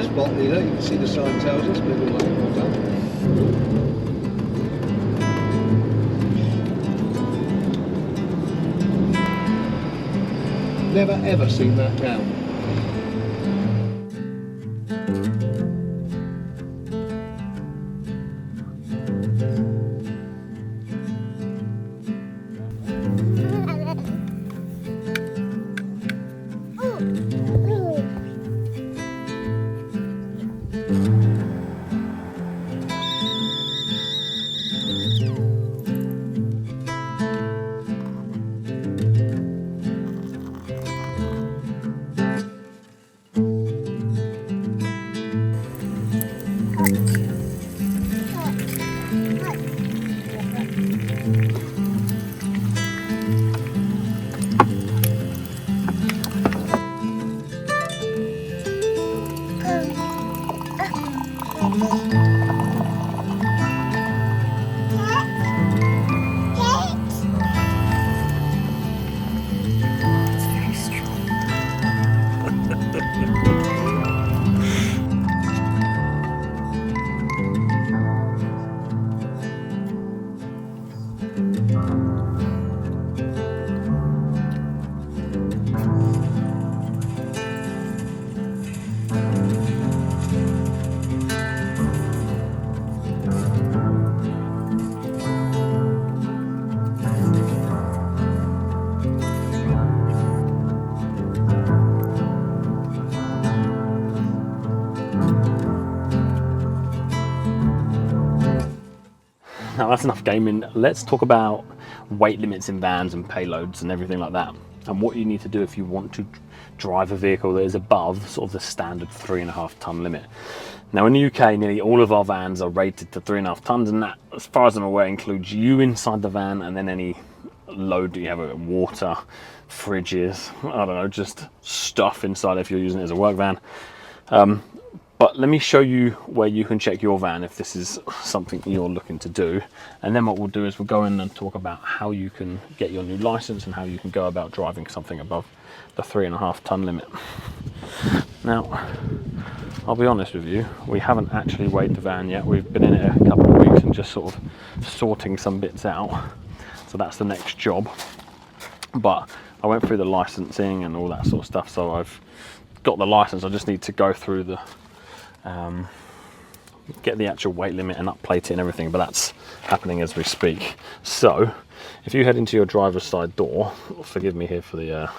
Spot leader, you can see the sign tells us, moving away, well done. Never ever seen that down. Now that's enough gaming. Let's talk about weight limits in vans and payloads and everything like that, and what you need to do if you want to drive a vehicle that is above sort of the standard 3.5 ton limit. Now in the UK, nearly all of our vans are rated to 3.5 tons, and that, as far as I'm aware, includes you inside the van and then any load that you have, water, fridges, I don't know, just stuff inside if you're using it as a work van. But let me show you where you can check your van if this is something you're looking to do. And then what we'll do is we'll go in and talk about how you can get your new license and how you can go about driving something above the 3.5 ton limit. Now, I'll be honest with you, we haven't actually weighed the van yet. We've been in it a couple of weeks and just sort of sorting some bits out. So that's the next job. But I went through the licensing and all that sort of stuff. So I've got the license. I just need to go through the get the actual weight limit and upplate it and everything, but that's happening as we speak. So if you head into your driver's side door, forgive me here for the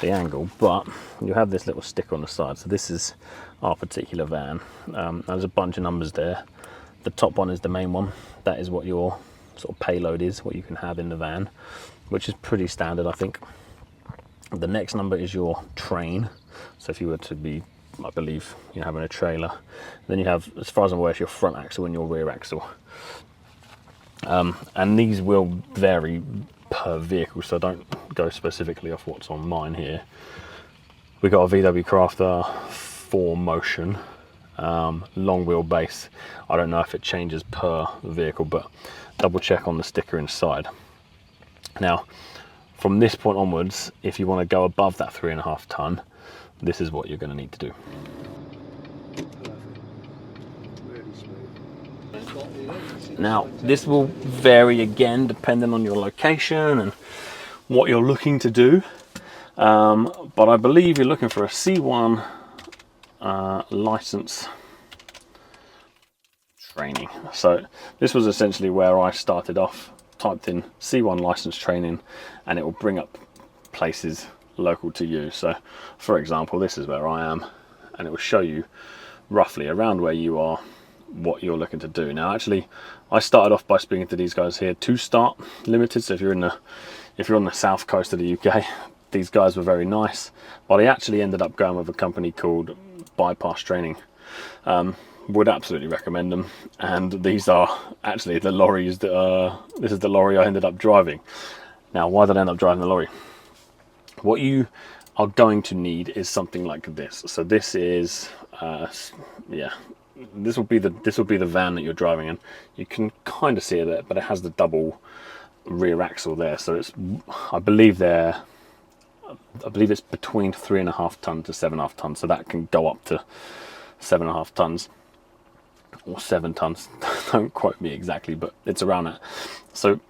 angle, but you have this little sticker on the side. So this is our particular van. There's a bunch of numbers there. The top one is the main one. That is what your sort of payload is, what you can have in the van, which is pretty standard, I think. The next number is your train. So if you were to be, I believe, you're having a trailer, then you have, as far as I'm aware, your front axle and your rear axle. And these will vary per vehicle, so don't go specifically off what's on mine here. We got a VW Crafter 4 Motion, long wheelbase. I don't know if it changes per vehicle, but double check on the sticker inside. Now, from this point onwards, if you want to go above that 3.5 ton, this is what you're going to need to do. Now, this will vary again depending on your location and what you're looking to do. But I believe you're looking for a C1 license training. So this was essentially where I started off. Typed in C1 license training and it will bring up places local to you. So for example, this is where I am, and it will show you roughly around where you are what you're looking to do. Now actually I started off by speaking to these guys here, 2Start Limited. So if you're on the south coast of the UK, these guys were very nice, but I actually ended up going with a company called Bypass Training. Would absolutely recommend them, and these are actually the lorries that this is the lorry I ended up driving. Now, why did I end up driving the lorry? What you are going to need is something like this. So this is yeah, this will be the van that you're driving in. You can kind of see it there, but it has the double rear axle there. So it's, I believe it's between 3.5 ton to 7.5 tons. So that can go up to 7.5 tons or 7 tons. Don't quote me exactly, but it's around that. So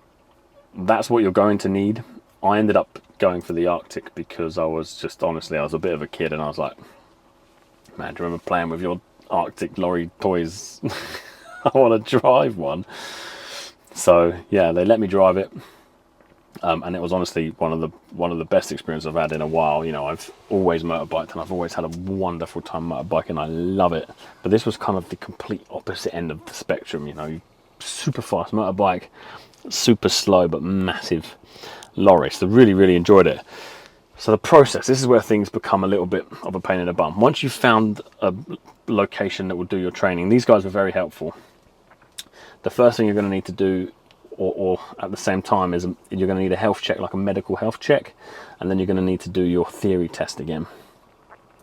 that's what you're going to need. I ended up going for the Arctic because I was just, honestly, I was a bit of a kid and I was like, man, do you remember playing with your Arctic lorry toys? I want to drive one. So yeah, they let me drive it. And it was honestly one of the best experiences I've had in a while. You know, I've always motorbiked and I've always had a wonderful time motorbiking. I love it. But this was kind of the complete opposite end of the spectrum. You know, super fast motorbike, super slow but massive lorry. So really, really enjoyed it. So the process, this is where things become a little bit of a pain in the bum. Once you've found a location that will do your training, these guys were very helpful. The first thing you're going to need to do, or at the same time, is you're going to need a health check, like a medical health check, and then you're going to need to do your theory test again.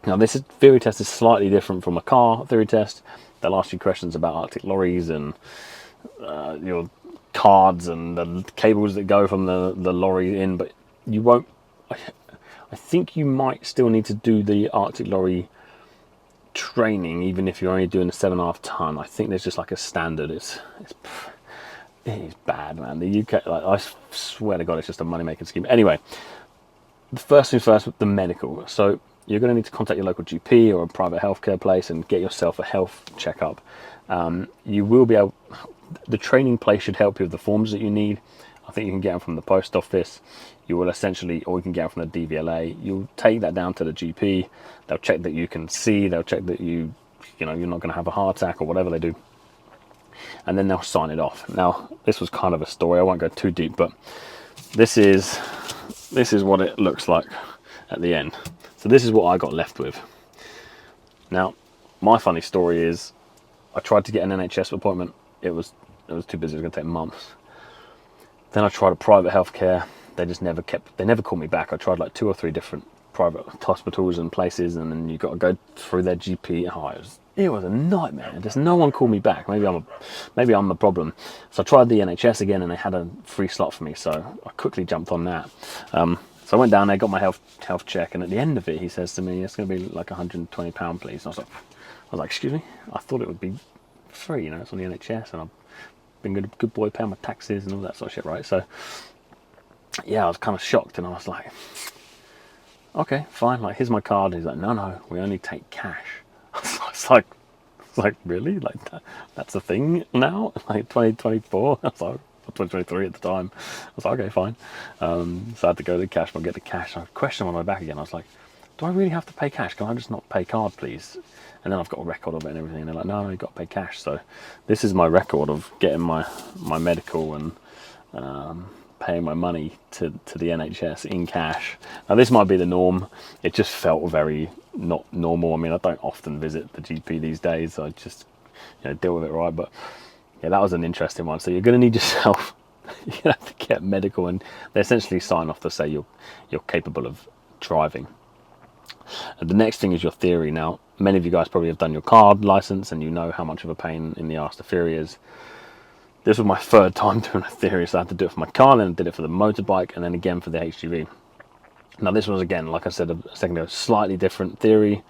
Now this theory test is slightly different from a car theory test. They'll ask you questions about Arctic lorries and your cards and the cables that go from the lorry in, but you won't. I think you might still need to do the Arctic lorry training, even if you're only doing a 7.5 ton. I think there's just like a standard. It is bad, man. The UK, like, I swear to God, it's just a money-making scheme. Anyway, the first thing first, the medical. So you're going to need to contact your local GP or a private healthcare place and get yourself a health checkup. You will be able. The training place should help you with the forms that you need. I think you can get them from the post office. You will essentially, or you can get them from the DVLA. You'll take that down to the GP. They'll check that you can see. They'll check that you're not going to have a heart attack or whatever they do. And then they'll sign it off. Now, this was kind of a story. I won't go too deep, but this is what it looks like at the end. So this is what I got left with. Now, my funny story is I tried to get an NHS appointment. It was too busy. It was going to take months. Then I tried a private healthcare. They never called me back. I tried like 2 or 3 different private hospitals and places, and then you got to go through their GP. Oh, it was a nightmare. Just no one called me back. Maybe I'm the problem. So I tried the NHS again, and they had a free slot for me. So I quickly jumped on that. So I went down there, got my health check, and at the end of it, he says to me, "It's going to be like £120, please." And I was like, "Excuse me? I thought it would be free. You know, it's on the NHS, and I've been a good boy, paying my taxes and all that sort of shit, right?" So yeah, I was kind of shocked, and I was like, "Okay, fine. Like, here's my card." He's like, "No, we only take cash." It's like really? Like that's a thing now? Like 2024? I was like, 2023 at the time. I was like, okay, fine. So I had to go to the cash, but get the cash. I questioned on my back again. I was like, do I really have to pay cash? Can I just not pay card, please? And then I've got a record of it and everything. And they're like, no, you've got to pay cash. So this is my record of getting my medical and paying my money to the NHS in cash. Now this might be the norm. It just felt very not normal. I mean, I don't often visit the GP these days. I just deal with it, right? But yeah, that was an interesting one. So you're going to need yourself. You have to get medical, and they essentially sign off to say you're capable of driving. And the next thing is your theory. Now, many of you guys probably have done your card license, and you know how much of a pain in the arse the theory is. This was my 3rd time doing a theory, so I had to do it for my car, then I did it for the motorbike, and then again for the HGV. Now this was, again, like I said a second ago, slightly different theory.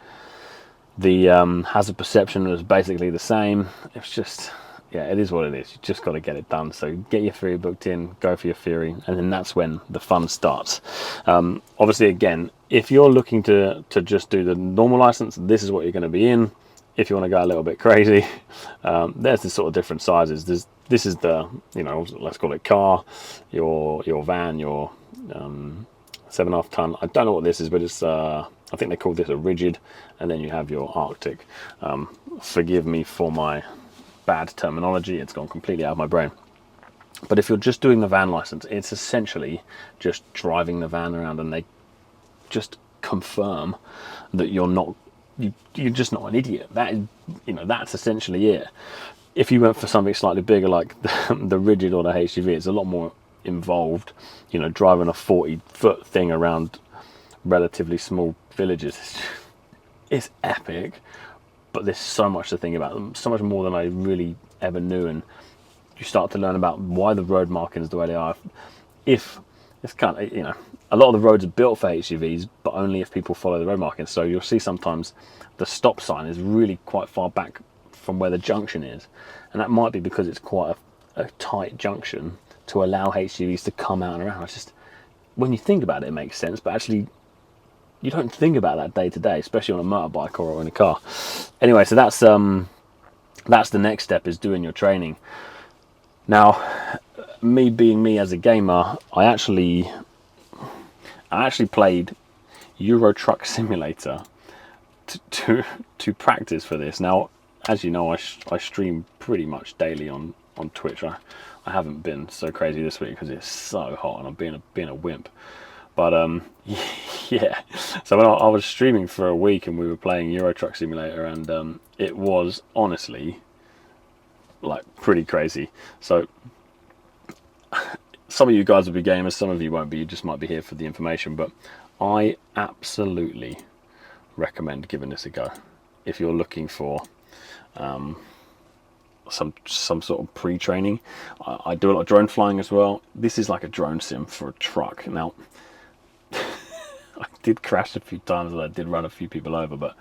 The hazard perception was basically the same. It's just, yeah, it is what it is. You just got to get it done. So get your theory booked in, go for your theory, and then that's when the fun starts. Obviously, again, if you're looking to just do the normal license, this is what you're going to be in. If you want to go a little bit crazy, there's the sort of different sizes. This is the, let's call it car, your van, your 7.5 ton. I don't know what this is, but it's I think they call this a rigid, and then you have your Arctic. Forgive me for my bad terminology, it's gone completely out of my brain. But if you're just doing the van license, it's essentially just driving the van around, and they just confirm that you're just not an idiot. That's essentially it. If you went for something slightly bigger like the rigid or the HGV, it's a lot more involved. Driving a 40-foot thing around relatively small villages, it's epic. But there's so much to think about them, so much more than I really ever knew. And you start to learn about why the road markings the way they are. If it's kind of, a lot of the roads are built for HGVs, but only if people follow the road markings. So you'll see sometimes the stop sign is really quite far back from where the junction is, and that might be because it's quite a tight junction to allow HGVs to come out and around. It's just, when you think about it, it makes sense, but actually you don't think about that day to day, especially on a motorbike or in a car. Anyway, so that's the next step, is doing your training. Now, me being me as a gamer, I actually played Euro Truck Simulator to practice for this. Now, as you know, I stream pretty much daily on Twitch. I haven't been so crazy this week because it's so hot and I'm being a wimp. But yeah, so when I was streaming for a week and we were playing Euro Truck Simulator, and it was honestly like pretty crazy. So some of you guys will be gamers, some of you won't be. You just might be here for the information. But I absolutely recommend giving this a go if you're looking for some sort of pre-training. I do a lot of drone flying as well. This is like a drone sim for a truck. Now, I did crash a few times and I did run a few people over, but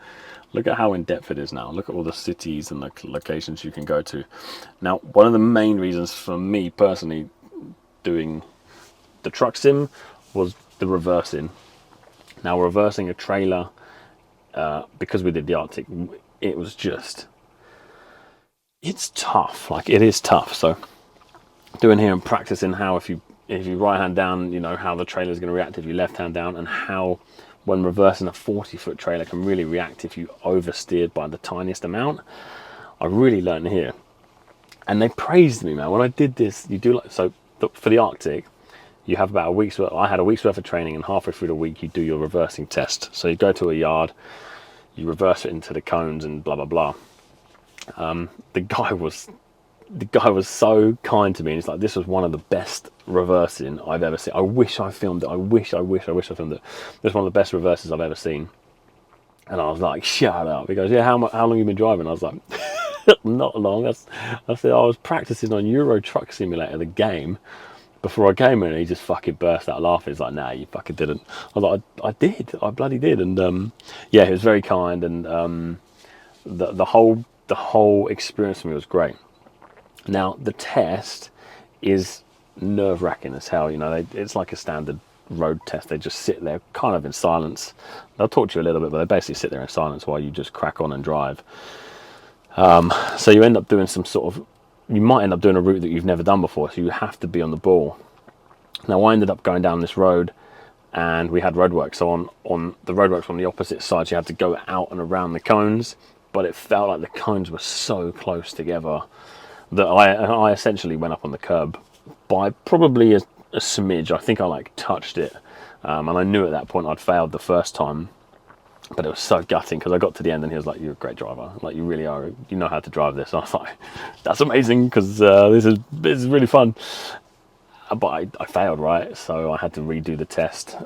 look at how in depth it is now. Look at all the cities and the locations you can go to. Now, one of the main reasons for me personally doing the truck sim was the reversing. Now, reversing a trailer, because we did the Arctic, it was just, it's tough. Like, it is tough. So doing here and practicing how if you right hand down, you know, how the trailer is going to react if you left hand down, and how when reversing a 40-foot trailer can really react if you oversteered by the tiniest amount. I really learned here, and they praised me, man. When I did this, you do like, so for the Arctic, you have about a week's worth. I had a week's worth of training, and halfway through the week you do your reversing test. So you go to a yard, you reverse it into the cones and blah blah blah. The guy was so kind to me, and he's like, this was one of the best reversing I've ever seen. I wish I filmed it. I wish I filmed it. This is one of the best reverses I've ever seen. And I was like, shut up. He goes, yeah, how long have you been driving? I was like, not long. I said, I was practicing on Euro Truck Simulator, the game, before I came in, and he just fucking burst out laughing. He's like, nah, you fucking didn't. I was like, I did. I bloody did. And yeah, he was very kind, and the whole experience for me was great. Now, the test is nerve-wracking as hell. You know, it's like a standard road test. They just sit there kind of in silence. They'll talk to you a little bit, but they basically sit there in silence while you just crack on and drive. So you end up doing some sort of, you might end up doing a route that you've never done before, so you have to be on the ball. Now, I ended up going down this road, and we had roadworks. So on the roadworks on the opposite side, you had to go out and around the cones, but it felt like the cones were so close together that I essentially went up on the curb by probably a smidge. I think I like touched it, and I knew at that point I'd failed the first time, but it was so gutting because I got to the end and he was like, you're a great driver, like you really are, you know how to drive this. And I was like, that's amazing, because this is really fun. But I failed, right? So I had to redo the test.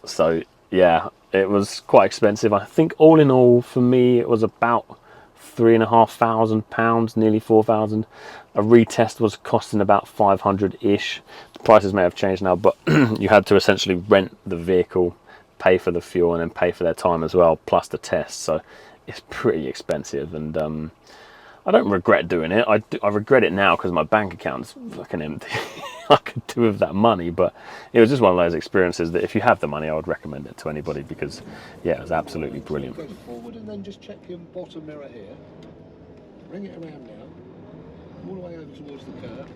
So yeah, it was quite expensive. I think all in all for me it was about £3,500, nearly 4,000. A retest was costing about 500-ish. The prices may have changed now, but you had to essentially rent the vehicle, pay for the fuel, and then pay for their time as well, plus the test. So it's pretty expensive, and I don't regret doing it. I regret it now because my bank account's fucking empty. I could do with that money, but it was just one of those experiences that if you have the money, I would recommend it to anybody, because yeah, it was absolutely brilliant. Go forward and then just check your bottom mirror here. Bring it around now, all the way over towards the curb,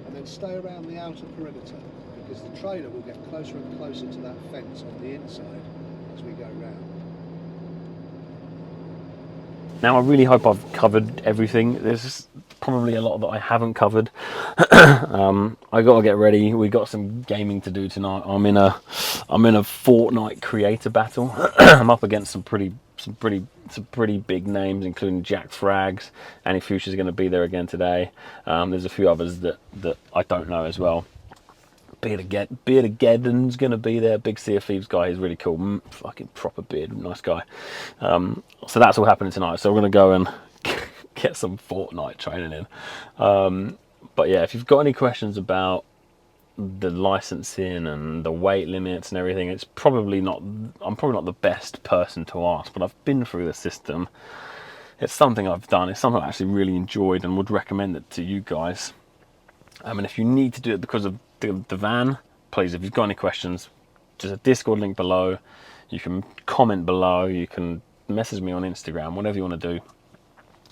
and then stay around the outer perimeter, because the trailer will get closer and closer to that fence on the inside as we go round. Now, I really hope I've covered everything. There's probably a lot that I haven't covered. I gotta get ready. We got some gaming to do tonight. I'm in a Fortnite creator battle. I'm up against some pretty big names, including Jack Frags. Annie Fuchsia's going to be there again today. There's a few others that I don't know as well. Beardageddon's going to be there. Big Sea of Thieves guy. He's really cool. Fucking proper beard. Nice guy. So that's all happening tonight. So we're going to go and get some Fortnite training in. But yeah, if you've got any questions about the licensing and the weight limits and everything, I'm probably not the best person to ask, but I've been through the system. It's something I've done. It's something I actually really enjoyed and would recommend it to you guys. And if you need to do it because of the van, please, if you've got any questions, just a Discord link below. You can comment below. You can message me on Instagram, whatever you want to do.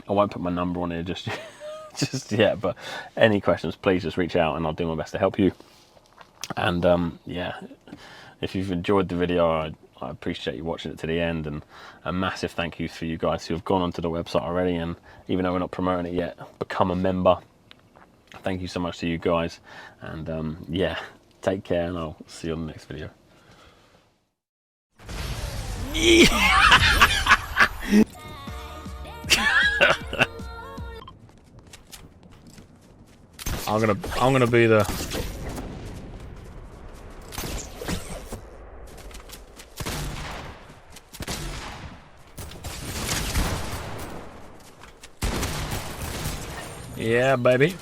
I won't put my number on here just yet, but any questions, please just reach out and I'll do my best to help you. And yeah, if you've enjoyed the video, I appreciate you watching it to the end, and a massive thank you for you guys who have gone onto the website already, and even though we're not promoting it yet, become a member. Thank you so much to you guys, and yeah, take care, and I'll see you on the next video. I'm gonna be the yeah, baby.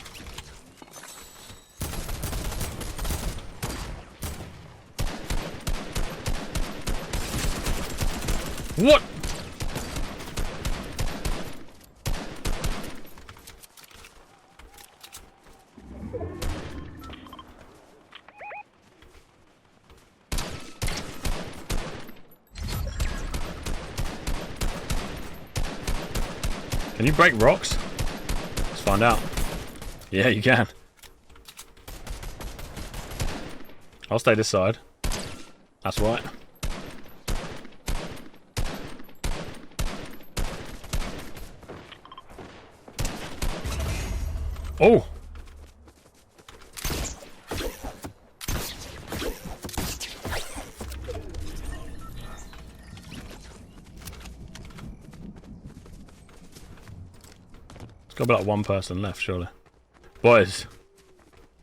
What? Can you break rocks? Let's find out. Yeah, you can. I'll stay this side. That's right. Oh! It's got to be like one person left, surely. Boys,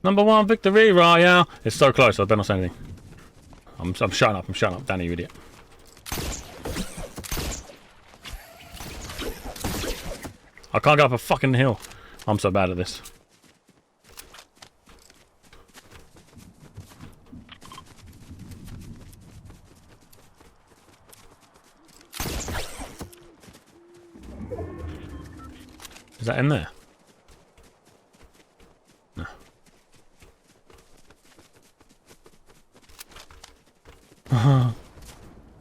#1 victory royale. It's so close, I better not say anything. I'm shutting up, Danny, you idiot. I can't go up a fucking hill. I'm so bad at this. Is that in there? No.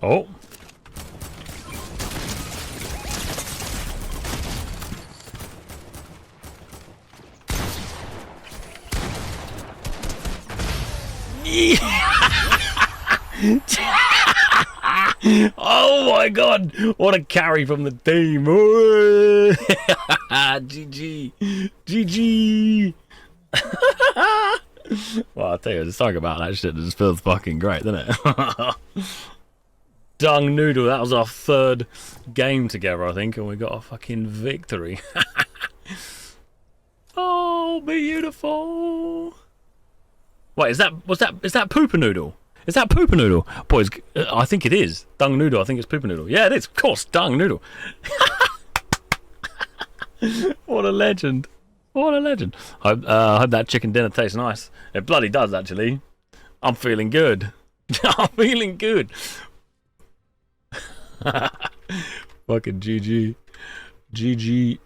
Oh. Oh my god, what a carry from the team. GG. GG. Well, I'll tell you, there's something about that shit that just feels fucking great, doesn't it? Dung noodle, that was our 3rd game together, I think, and we got a fucking victory. Oh, beautiful. Wait, is that pooper noodle? Is that pooper noodle? Boys, I think it is. Dung noodle, I think it's pooper noodle. Yeah, it is, of course, dung noodle. What a legend. What a legend. I hope that chicken dinner tastes nice. It bloody does, actually. I'm feeling good. I'm feeling good. Fucking GG. GG.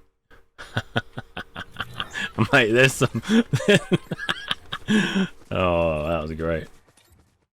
Mate, there's some... Oh, that was great.